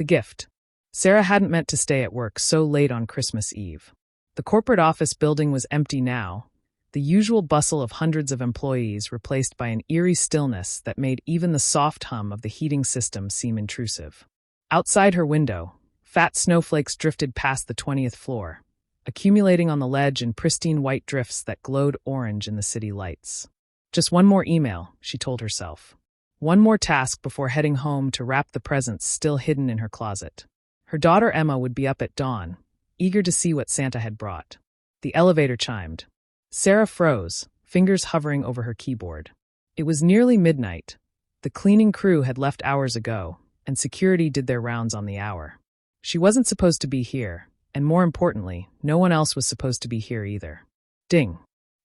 The gift. Sarah hadn't meant to stay at work so late on Christmas Eve. The corporate office building was empty now, the usual bustle of hundreds of employees replaced by an eerie stillness that made even the soft hum of the heating system seem intrusive. Outside her window, fat snowflakes drifted past the 20th floor, accumulating on the ledge in pristine white drifts that glowed orange in the city lights. Just one more email, she told herself. One more task before heading home to wrap the presents still hidden in her closet. Her daughter Emma would be up at dawn, eager to see what Santa had brought. The elevator chimed. Sarah froze, fingers hovering over her keyboard. It was nearly midnight. The cleaning crew had left hours ago, and security did their rounds on the hour. She wasn't supposed to be here, and more importantly, no one else was supposed to be here either. Ding.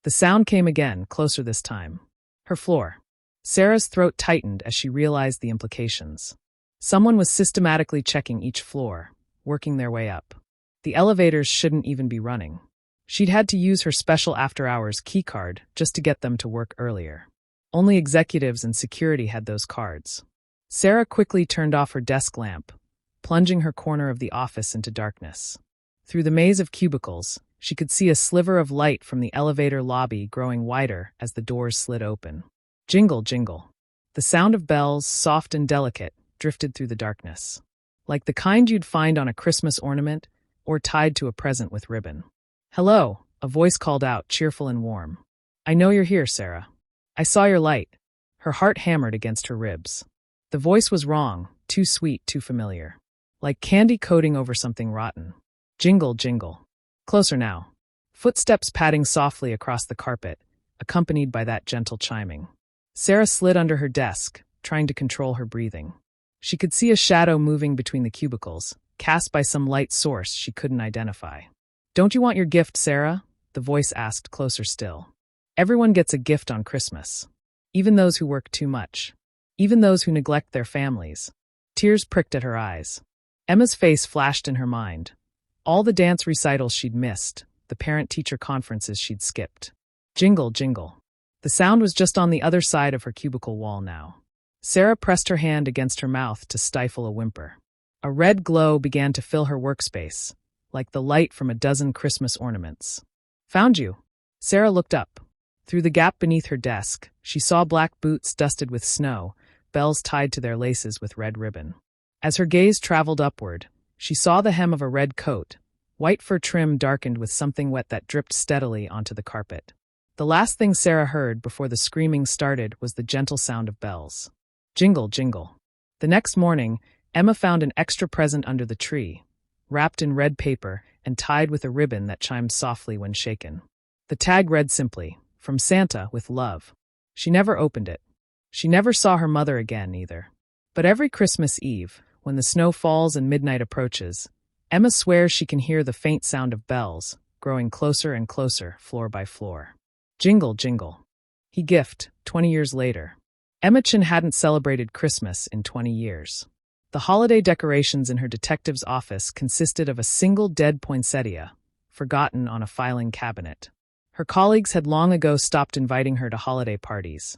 The sound came again, closer this time. Her floor. Sarah's throat tightened as she realized the implications. Someone was systematically checking each floor, working their way up. The elevators shouldn't even be running. She'd had to use her special after-hours keycard just to get them to work earlier. Only executives and security had those cards. Sarah quickly turned off her desk lamp, plunging her corner of the office into darkness. Through the maze of cubicles, she could see a sliver of light from the elevator lobby growing wider as the doors slid open. Jingle, jingle. The sound of bells, soft and delicate, drifted through the darkness. Like the kind you'd find on a Christmas ornament or tied to a present with ribbon. Hello, a voice called out, cheerful and warm. I know you're here, Sarah. I saw your light. Her heart hammered against her ribs. The voice was wrong, too sweet, too familiar. Like candy coating over something rotten. Jingle, jingle. Closer now. Footsteps padding softly across the carpet, accompanied by that gentle chiming. Sarah slid under her desk, trying to control her breathing. She could see a shadow moving between the cubicles, cast by some light source she couldn't identify. Don't you want your gift, Sarah? The voice asked, closer still. Everyone gets a gift on Christmas. Even those who work too much. Even those who neglect their families. Tears pricked at her eyes. Emma's face flashed in her mind. All the dance recitals she'd missed, the parent-teacher conferences she'd skipped. Jingle, jingle. The sound was just on the other side of her cubicle wall now. Sarah pressed her hand against her mouth to stifle a whimper. A red glow began to fill her workspace, like the light from a dozen Christmas ornaments. Found you. Sarah looked up. Through the gap beneath her desk, she saw black boots dusted with snow, bells tied to their laces with red ribbon. As her gaze traveled upward, she saw the hem of a red coat, white fur trim darkened with something wet that dripped steadily onto the carpet. The last thing Sarah heard before the screaming started was the gentle sound of bells. Jingle, jingle. The next morning, Emma found an extra present under the tree, wrapped in red paper and tied with a ribbon that chimed softly when shaken. The tag read simply, "From Santa with love." She never opened it. She never saw her mother again, either. But every Christmas Eve, when the snow falls and midnight approaches, Emma swears she can hear the faint sound of bells, growing closer and closer, floor by floor. Jingle, jingle. He gift, 20 years later. Emma Chin hadn't celebrated Christmas in 20 years. The holiday decorations in her detective's office consisted of a single dead poinsettia, forgotten on a filing cabinet. Her colleagues had long ago stopped inviting her to holiday parties.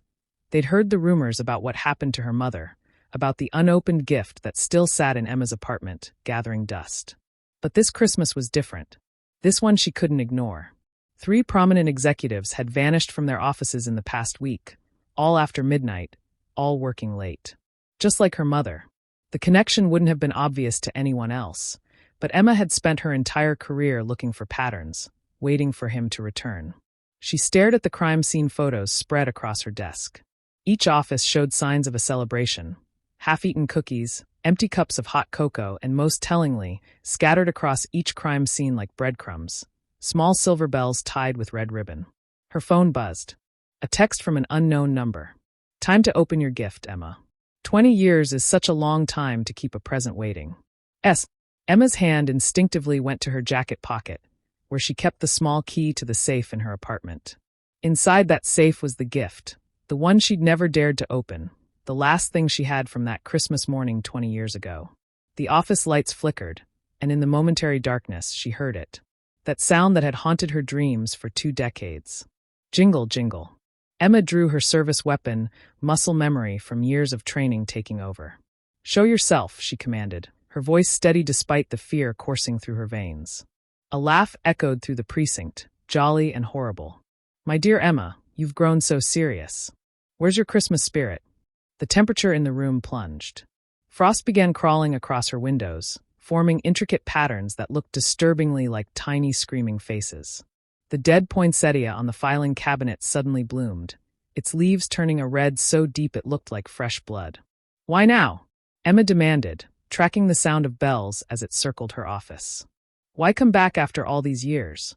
They'd heard the rumors about what happened to her mother, about the unopened gift that still sat in Emma's apartment, gathering dust. But this Christmas was different. This one she couldn't ignore. 3 prominent executives had vanished from their offices in the past week, all after midnight, all working late. Just like her mother. The connection wouldn't have been obvious to anyone else, but Emma had spent her entire career looking for patterns, waiting for him to return. She stared at the crime scene photos spread across her desk. Each office showed signs of a celebration. Half-eaten cookies, empty cups of hot cocoa, and most tellingly, scattered across each crime scene like breadcrumbs, small silver bells tied with red ribbon. Her phone buzzed. A text from an unknown number. Time to open your gift, Emma. 20 years is such a long time to keep a present waiting. Emma's hand instinctively went to her jacket pocket, where she kept the small key to the safe in her apartment. Inside that safe was the gift, the one she'd never dared to open, the last thing she had from that Christmas morning 20 years ago. The office lights flickered, and in the momentary darkness she heard it. That sound that had haunted her dreams for 2 decades. Jingle, jingle. Emma drew her service weapon, muscle memory from years of training taking over. Show yourself, she commanded, her voice steady despite the fear coursing through her veins. A laugh echoed through the precinct, jolly and horrible. "My dear Emma, you've grown so serious. Where's your Christmas spirit?" The temperature in the room plunged. Frost began crawling across her windows, forming intricate patterns that looked disturbingly like tiny screaming faces. The dead poinsettia on the filing cabinet suddenly bloomed, its leaves turning a red so deep it looked like fresh blood. "Why now?" Emma demanded, tracking the sound of bells as it circled her office. "Why come back after all these years?"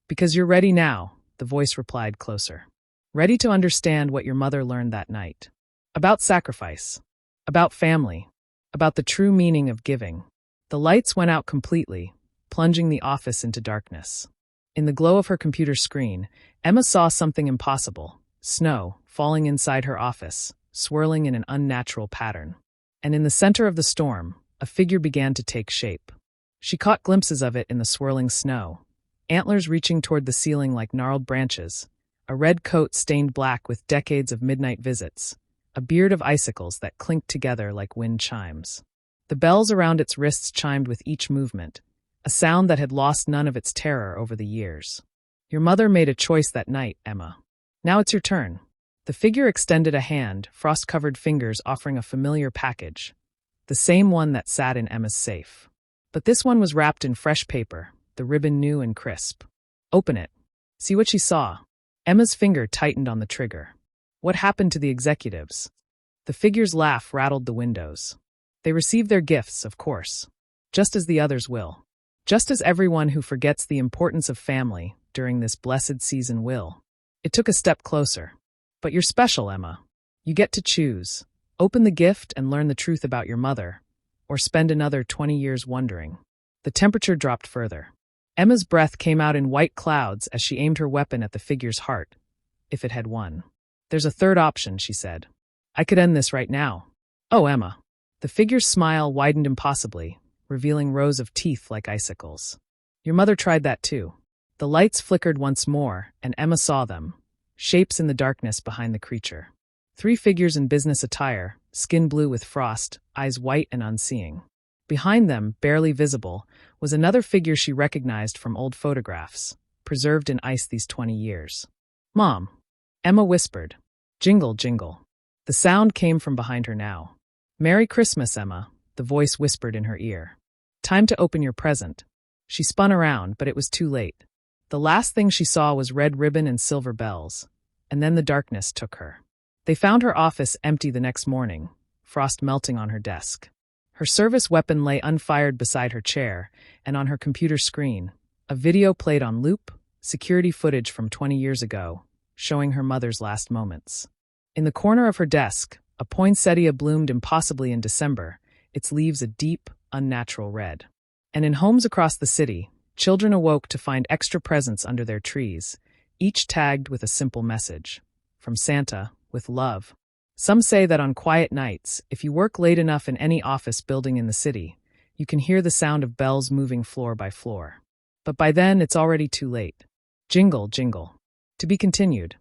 "Because you're ready now," the voice replied closer. "Ready to understand what your mother learned that night. About sacrifice. About family. About the true meaning of giving." The lights went out completely, plunging the office into darkness. In the glow of her computer screen, Emma saw something impossible: snow falling inside her office, swirling in an unnatural pattern. And in the center of the storm, a figure began to take shape. She caught glimpses of it in the swirling snow, antlers reaching toward the ceiling like gnarled branches, a red coat stained black with decades of midnight visits, a beard of icicles that clinked together like wind chimes. The bells around its wrists chimed with each movement, a sound that had lost none of its terror over the years. "Your mother made a choice that night, Emma. Now it's your turn." The figure extended a hand, frost-covered fingers offering a familiar package, the same one that sat in Emma's safe. But this one was wrapped in fresh paper, the ribbon new and crisp. "Open it. See what she saw." Emma's finger tightened on the trigger. "What happened to the executives?" The figure's laugh rattled the windows. "They received their gifts, of course. Just as the others will. Just as everyone who forgets the importance of family during this blessed season will." It took a step closer. "But you're special, Emma. You get to choose. Open the gift and learn the truth about your mother, or spend another 20 years wondering." The temperature dropped further. Emma's breath came out in white clouds as she aimed her weapon at the figure's heart, if it had won. "There's a third option," she said. "I could end this right now." "Oh, Emma." The figure's smile widened impossibly, revealing rows of teeth like icicles. "Your mother tried that too." The lights flickered once more, and Emma saw them, shapes in the darkness behind the creature. 3 figures in business attire, skin blue with frost, eyes white and unseeing. Behind them, barely visible, was another figure she recognized from old photographs, preserved in ice these 20 years. "Mom," Emma whispered. "Jingle, jingle." The sound came from behind her now. "Merry Christmas, Emma," the voice whispered in her ear. "Time to open your present." She spun around, but it was too late. The last thing she saw was red ribbon and silver bells, and then the darkness took her. They found her office empty the next morning, frost melting on her desk. Her service weapon lay unfired beside her chair, and on her computer screen, a video played on loop, security footage from 20 years ago, showing her mother's last moments. In the corner of her desk, a poinsettia bloomed impossibly in December, its leaves a deep, unnatural red. And in homes across the city, children awoke to find extra presents under their trees, each tagged with a simple message. From Santa, with love. Some say that on quiet nights, if you work late enough in any office building in the city, you can hear the sound of bells moving floor by floor. But by then, it's already too late. Jingle, jingle. To be continued.